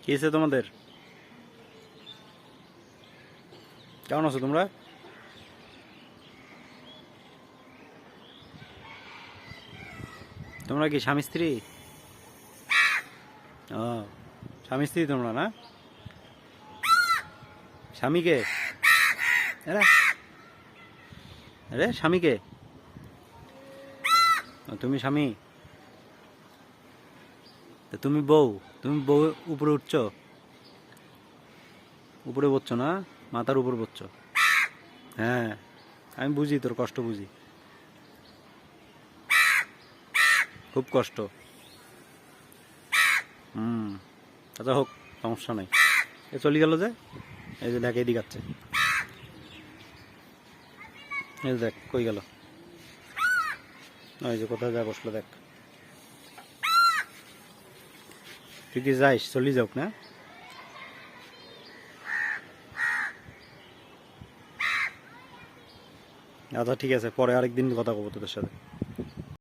কি হয়েছে তোমাদের? কেমন আছো তোমরা? তোমরা কি স্বামী স্ত্রী? ও, স্বামী স্ত্রী তোমরা না? স্বামীকে? আরে আরে স্বামীকে? ও, তুমি স্বামী? তা তুমি বউ? তুমি বউ উপরে উঠছো? উপরে বসছো না? মাথার উপর বসছো? হ্যাঁ, আমি বুঝি, তোর কষ্ট বুঝি, খুব কষ্ট। আচ্ছা হোক, সমস্যা নাই। এ চলে গেল যে, এই যে দেখ এদিক আছে, এই যে দেখ কই গেল, ওই যে কোথায় যা বসলো দেখ। তুই কি যাইস? চলি যাওক না? আচ্ছা ঠিক আছে, পরে আরেকদিন কথা বলবো তোদের সাথে।